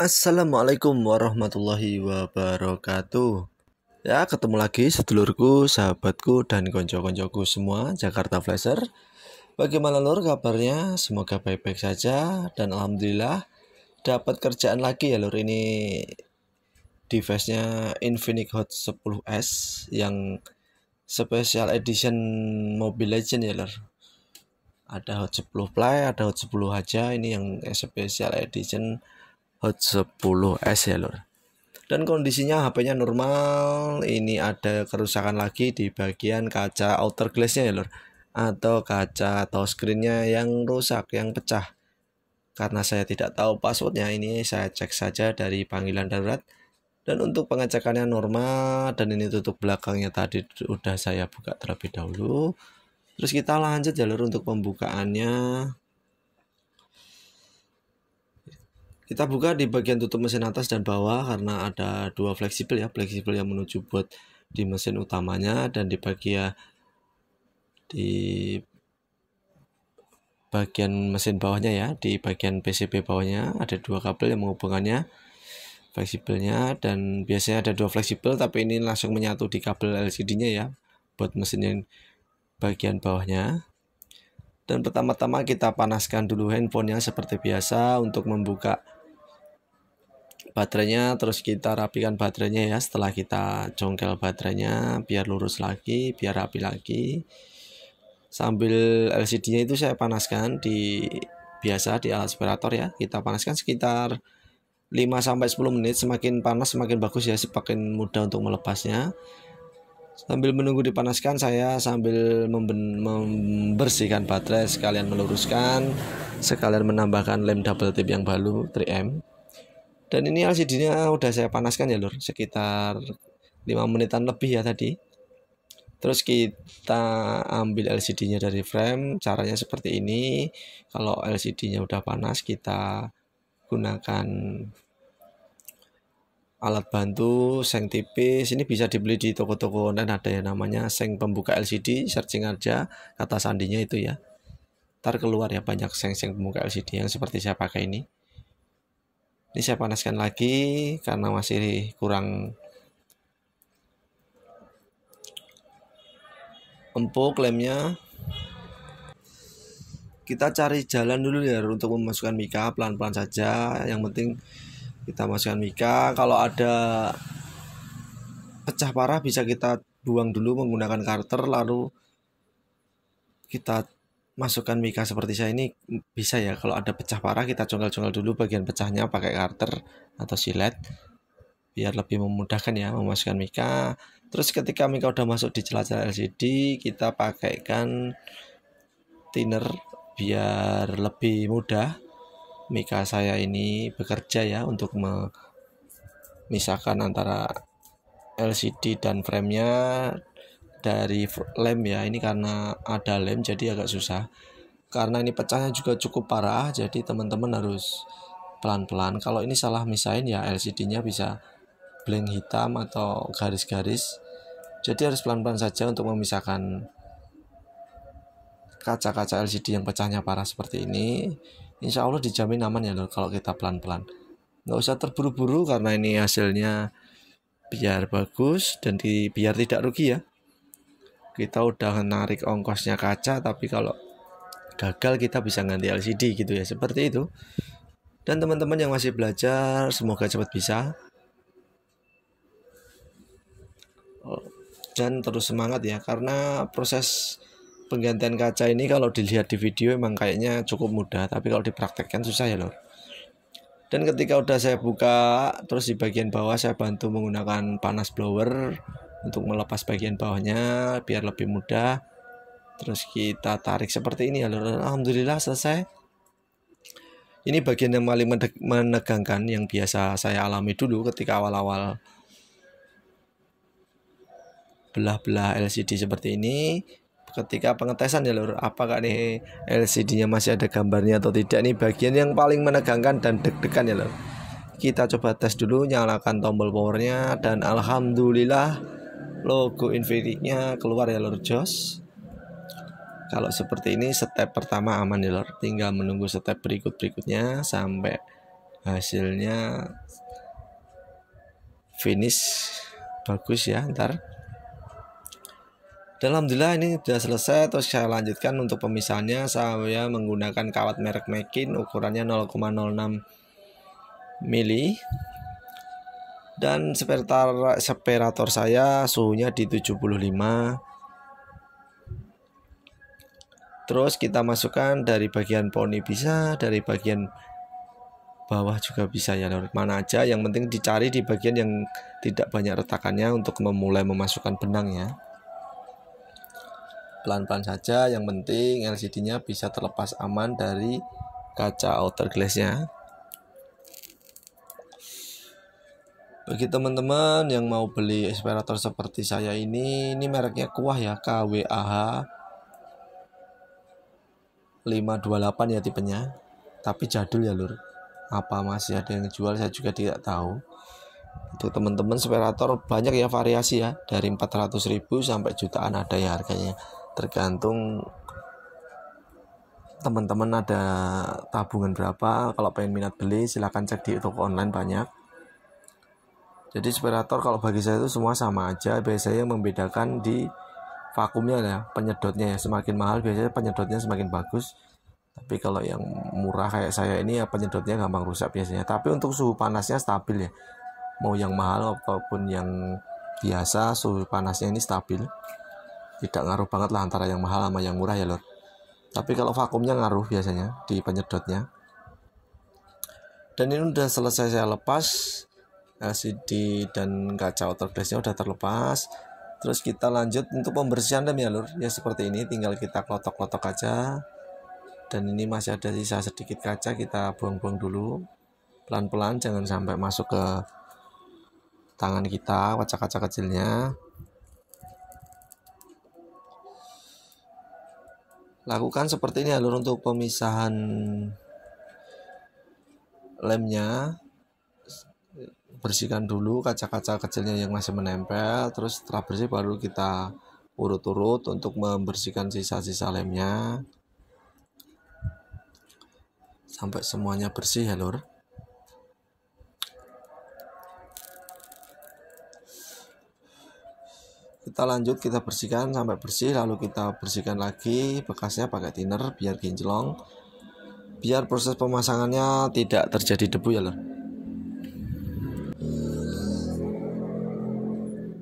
Assalamualaikum warahmatullahi wabarakatuh. Ya, ketemu lagi sedulurku, sahabatku, dan konco-koncoku semua Jakarta Flasher. Bagaimana lur kabarnya? Semoga baik-baik saja. Dan alhamdulillah dapat kerjaan lagi ya lur. Ini device-nya Infinix Hot 10S yang special edition Mobile Legends ya lur. Ada Hot 10 Play, ada Hot 10 aja. Ini yang special edition Hot 10S ya lur. Dan kondisinya HP-nya normal. Ini ada kerusakan lagi di bagian kaca outer glass-nya ya lur, atau kaca touchscreen-nya yang rusak, yang pecah. Karena saya tidak tahu passwordnya, ini saya cek saja dari panggilan darurat. Dan untuk pengecekannya normal. Dan ini tutup belakangnya tadi udah saya buka terlebih dahulu. Terus kita lanjut ya lur untuk pembukaannya. Kita buka di bagian tutup mesin atas dan bawah karena ada dua fleksibel ya, fleksibel yang menuju buat di mesin utamanya, dan di bagian mesin bawahnya ya, di bagian PCB bawahnya ada dua kabel yang menghubungkannya fleksibelnya. Dan biasanya ada dua fleksibel, tapi ini langsung menyatu di kabel LCD-nya ya buat mesin yang bagian bawahnya. Dan pertama-tama kita panaskan dulu handphonenya seperti biasa untuk membuka baterainya. Terus kita rapikan baterainya ya, setelah kita congkel baterainya biar lurus lagi, biar rapi lagi. Sambil LCD-nya itu saya panaskan biasa di alat separator ya. Kita panaskan sekitar 5-10 menit. Semakin panas semakin bagus ya, semakin mudah untuk melepasnya. Sambil menunggu dipanaskan, saya sambil membersihkan baterai, sekalian meluruskan, sekalian menambahkan lem double tip yang baru 3M. Dan ini LCD-nya udah saya panaskan ya lur, sekitar 5 menitan lebih ya tadi. Terus kita ambil LCD-nya dari frame. Caranya seperti ini. Kalau LCD-nya udah panas, kita gunakan alat bantu seng tipis. Ini bisa dibeli di toko-toko online, ada yang namanya seng pembuka LCD. Searching aja kata sandinya itu ya, ntar keluar ya banyak seng-seng pembuka LCD yang seperti saya pakai ini. Ini saya panaskan lagi karena masih kurang empuk lemnya. Kita cari jalan dulu ya untuk memasukkan mika, pelan-pelan saja. Yang penting kita masukkan mika. Kalau ada pecah parah bisa kita buang dulu menggunakan karter, lalu kita masukkan mika seperti saya ini bisa ya. Kalau ada pecah parah kita congkel-congkel dulu bagian pecahnya pakai karter atau silet biar lebih memudahkan ya memasukkan mika. Terus ketika mika udah masuk di celah-celah LCD, kita pakaikan thinner biar lebih mudah mika saya ini bekerja ya, untuk memisahkan antara LCD dan framenya dari lem ya. Ini karena ada lem jadi agak susah. Karena ini pecahnya juga cukup parah, jadi teman-teman harus pelan-pelan. Kalau ini salah misahin ya LCD-nya bisa blank hitam atau garis-garis. Jadi harus pelan-pelan saja untuk memisahkan kaca-kaca LCD yang pecahnya parah seperti ini. Insya Allah dijamin aman ya loh kalau kita pelan-pelan. Nggak usah terburu-buru karena ini hasilnya biar bagus dan biar tidak rugi ya. Kita udah narik ongkosnya kaca, tapi kalau gagal kita bisa ganti LCD gitu ya, seperti itu. Dan teman-teman yang masih belajar semoga cepat bisa. Dan terus semangat ya, karena proses penggantian kaca ini kalau dilihat di video emang kayaknya cukup mudah, tapi kalau dipraktekkan susah ya lor. Dan ketika udah saya buka, terus di bagian bawah saya bantu menggunakan panas blower untuk melepas bagian bawahnya biar lebih mudah. Terus kita tarik seperti ini ya lor. Alhamdulillah selesai. Ini bagian yang paling menegangkan yang biasa saya alami dulu ketika awal-awal belah-belah LCD seperti ini. Ketika pengetesan ya lur, apakah nih LCD-nya masih ada gambarnya atau tidak. Nih bagian yang paling menegangkan dan deg-degan ya lur. Kita coba tes dulu, nyalakan tombol powernya, dan alhamdulillah logo Infinix-nya keluar ya lur, jos. Kalau seperti ini step pertama aman ya lur, tinggal menunggu step berikutnya sampai hasilnya finish bagus ya ntar. Dan alhamdulillah ini sudah selesai. Terus saya lanjutkan untuk pemisahannya. Saya menggunakan kawat merek Mekin, ukurannya 0,06 mili. Dan separator saya suhunya di 75. Terus kita masukkan dari bagian poni bisa, dari bagian bawah juga bisa ya lor. Mana aja, yang penting dicari di bagian yang tidak banyak retakannya untuk memulai memasukkan benangnya. Pelan-pelan saja, yang penting LCD-nya bisa terlepas aman dari kaca outer glass-nya. Bagi teman-teman yang mau beli aspirator seperti saya ini mereknya Kuah ya, KWAH 528 ya tipenya. Tapi jadul ya lur. Apa masih ada yang jual saya juga tidak tahu. Untuk teman-teman aspirator banyak ya variasi ya, dari 400.000 sampai jutaan ada ya harganya. Tergantung teman-teman ada tabungan berapa. Kalau pengen minat beli silahkan cek di toko online banyak. Jadi aspirator kalau bagi saya itu semua sama aja. Biasanya membedakan di vakumnya ya, penyedotnya ya. Semakin mahal biasanya penyedotnya semakin bagus. Tapi kalau yang murah kayak saya ini ya penyedotnya gampang rusak biasanya. Tapi untuk suhu panasnya stabil ya. Mau yang mahal ataupun yang biasa suhu panasnya ini stabil. Tidak ngaruh banget lah antara yang mahal sama yang murah ya lor. Tapi kalau vakumnya ngaruh biasanya di penyedotnya. Dan ini udah selesai saya lepas, LCD dan kaca outer glass-nya udah terlepas. Terus kita lanjut untuk pembersihan lem ya lur. Ya seperti ini, tinggal kita klotok-klotok aja. Dan ini masih ada sisa sedikit kaca, kita buang-buang dulu. Pelan-pelan, jangan sampai masuk ke tangan kita kaca-kaca kecilnya. Lakukan seperti ini alur untuk pemisahan lemnya. Bersihkan dulu kaca-kaca kecilnya yang masih menempel. Terus setelah bersih baru kita urut-urut untuk membersihkan sisa-sisa lemnya sampai semuanya bersih ya lur. Kita lanjut, kita bersihkan sampai bersih, lalu kita bersihkan lagi bekasnya pakai thinner biar kinclong, biar proses pemasangannya tidak terjadi debu ya lor.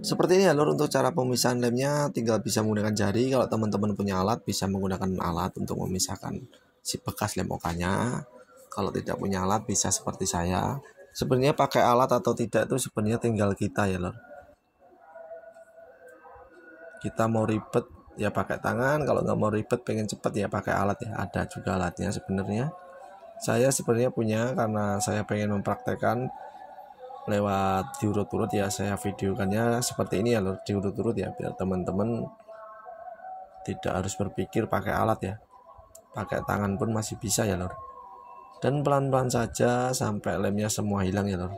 Seperti ini ya lor untuk cara pemisahan lemnya, tinggal bisa menggunakan jari. Kalau teman-teman punya alat bisa menggunakan alat untuk memisahkan si bekas lem OK-nya. Kalau tidak punya alat bisa seperti saya. Sebenarnya pakai alat atau tidak itu sebenarnya tinggal kita ya lor. Kita mau ribet ya pakai tangan, kalau nggak mau ribet pengen cepet ya pakai alat ya, ada juga alatnya sebenarnya. Saya sebenarnya punya karena saya pengen mempraktekkan lewat diurut-urut ya, saya videokannya seperti ini ya lor, diurut-urut ya biar teman-teman tidak harus berpikir pakai alat ya, pakai tangan pun masih bisa ya lor. Dan pelan-pelan saja sampai lemnya semua hilang ya lor.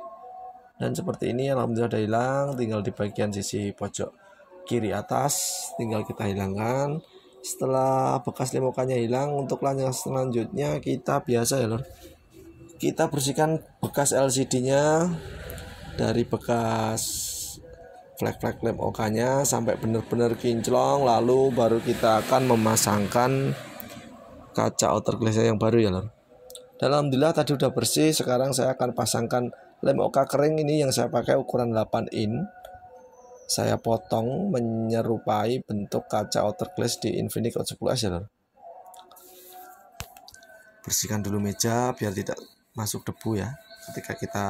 Dan seperti ini alhamdulillah udah hilang, tinggal di bagian sisi pojok kiri atas tinggal kita hilangkan. Setelah bekas lem OK-nya hilang, untuk lanjut selanjutnya kita biasa ya lor, kita bersihkan bekas LCD-nya dari bekas flek-flek lem OK-nya sampai benar-benar kinclong, lalu baru kita akan memasangkan kaca outer glass yang baru ya lor. Dan alhamdulillah tadi udah bersih. Sekarang saya akan pasangkan lem OK kering ini yang saya pakai ukuran 8 in. Saya potong menyerupai bentuk kaca outer glass di Infinix Hot 10S ya lor. Bersihkan dulu meja biar tidak masuk debu ya ketika kita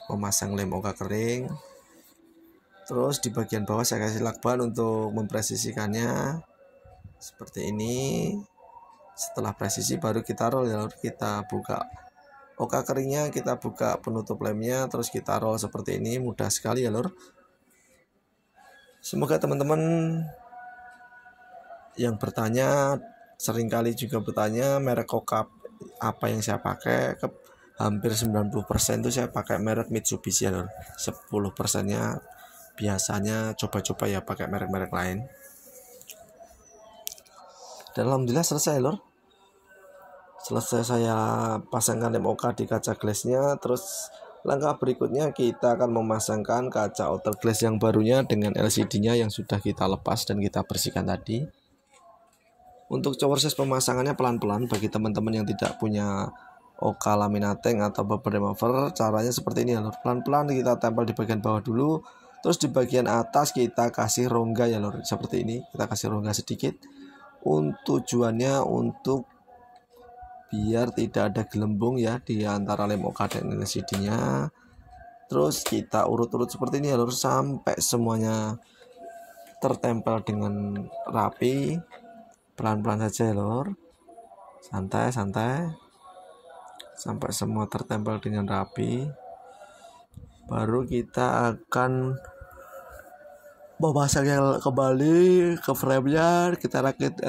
memasang lem OK kering. Terus di bagian bawah saya kasih lakban untuk mempresisikannya seperti ini. Setelah presisi baru kita roll ya lor. Kita buka OK keringnya, kita buka penutup lemnya, terus kita roll seperti ini. Mudah sekali ya lor. Semoga teman-teman yang bertanya, seringkali juga bertanya merek OK apa yang saya pakai, hampir 90% itu saya pakai merek Mitsubishi ya lor. 10%-nya biasanya coba-coba ya pakai merek-merek lain. Dan alhamdulillah selesai lor. Selesai saya pasangkan lem OK di kaca glassnya, terus langkah berikutnya kita akan memasangkan kaca outer glass yang barunya dengan LCD-nya yang sudah kita lepas dan kita bersihkan tadi. Untuk proses pemasangannya pelan-pelan bagi teman-teman yang tidak punya OK laminating atau bumper remover, caranya seperti ini ya lor. Pelan-pelan kita tempel di bagian bawah dulu, terus di bagian atas kita kasih rongga ya lor, seperti ini. Kita kasih rongga sedikit. Tujuannya untuk biar tidak ada gelembung ya di antara lem OK dan LCD-nya. Terus kita urut-urut seperti ini ya lor, sampai semuanya tertempel dengan rapi. Pelan-pelan saja ya lor, santai-santai sampai semua tertempel dengan rapi. Baru kita akan memasangnya kembali ke frame-nya, kita rakit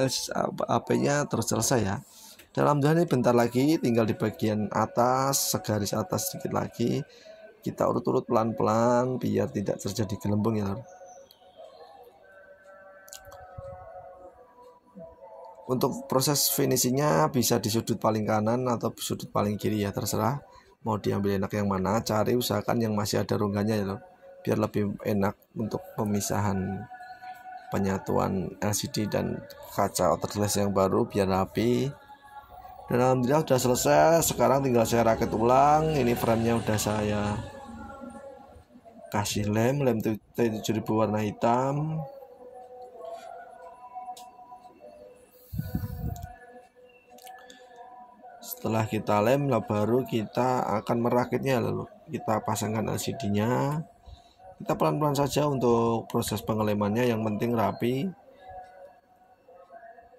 AP-nya, terus selesai ya. Dalam ini bentar lagi, tinggal di bagian atas, segaris atas sedikit lagi. Kita urut-urut pelan-pelan biar tidak terjadi gelembung ya. Untuk proses finishingnya bisa di sudut paling kanan atau sudut paling kiri ya, terserah mau diambil enak yang mana. Cari usahakan yang masih ada rongganya ya loh, biar lebih enak untuk pemisahan penyatuan LCD dan kaca outer glass yang baru biar rapi. Dan alhamdulillah sudah selesai. Sekarang tinggal saya rakit ulang. Ini frame-nya udah saya kasih lem T7000 warna hitam. Setelah kita lem, baru kita akan merakitnya. Lalu kita pasangkan LCD-nya. Kita pelan-pelan saja untuk proses pengelemannya, yang penting rapi.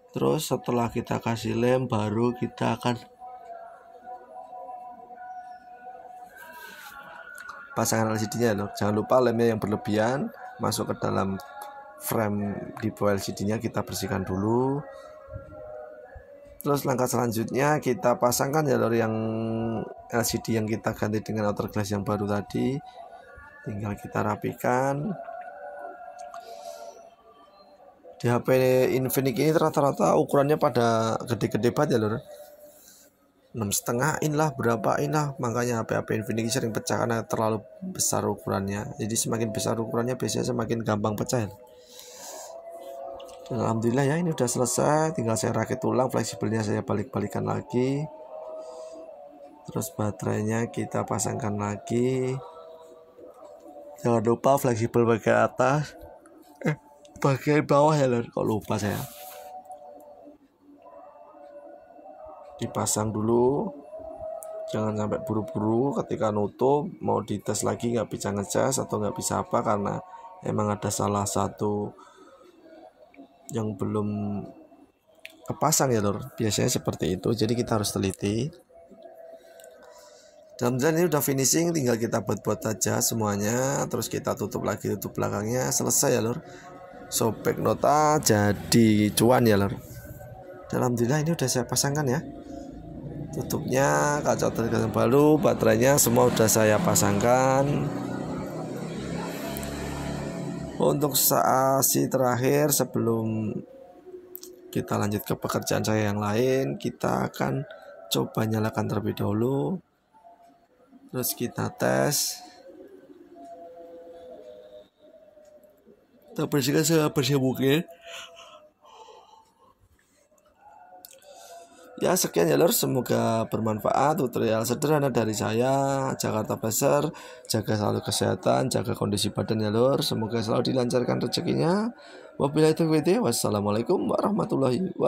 Terus setelah kita kasih lem, baru kita akan pasangkan LCD-nya loh. Jangan lupa lemnya yang berlebihan masuk ke dalam frame di bawah LCD-nya, kita bersihkan dulu. Terus langkah selanjutnya kita pasangkan ya lor, yang LCD yang kita ganti dengan outer glass yang baru tadi. Tinggal kita rapikan. Di HP Infinix ini rata-rata ukurannya pada gede-gede banget ya lor, 6,5 in lah, berapa in lah. Makanya HP Infinix sering pecah karena terlalu besar ukurannya. Jadi semakin besar ukurannya biasanya semakin gampang pecah ya. Dan alhamdulillah ya, ini udah selesai. Tinggal saya rakit ulang, fleksibelnya saya balik-balikan lagi. Terus baterainya kita pasangkan lagi. Jangan lupa fleksibel bagian atas, bagian bawah ya lor, kok lupa saya. Dipasang dulu, jangan sampai buru-buru. Ketika nutup mau dites lagi nggak bisa ngecas atau nggak bisa apa, karena emang ada salah satu yang belum kepasang ya lor, biasanya seperti itu. Jadi kita harus teliti. Dan ini udah finishing, tinggal kita buat-buat aja semuanya. Terus kita tutup lagi, tutup belakangnya, selesai ya lor. Sobek nota jadi cuan ya lor. Alhamdulillah ini udah saya pasangkan ya. Tutupnya, kaca yang baru, baterainya semua udah saya pasangkan. Untuk sesi terakhir sebelum kita lanjut ke pekerjaan saya yang lain, kita akan coba nyalakan terlebih dahulu. Terus kita tes. Kita bersihkan sebersih mungkin. Ya sekian ya lor, semoga bermanfaat. Tutorial sederhana dari saya, Jakarta Flasher. Jaga selalu kesehatan, jaga kondisi badan ya lor. Semoga selalu dilancarkan rezekinya. Wabillahi taufiq, wassalamualaikum warahmatullahi wabarakatuh.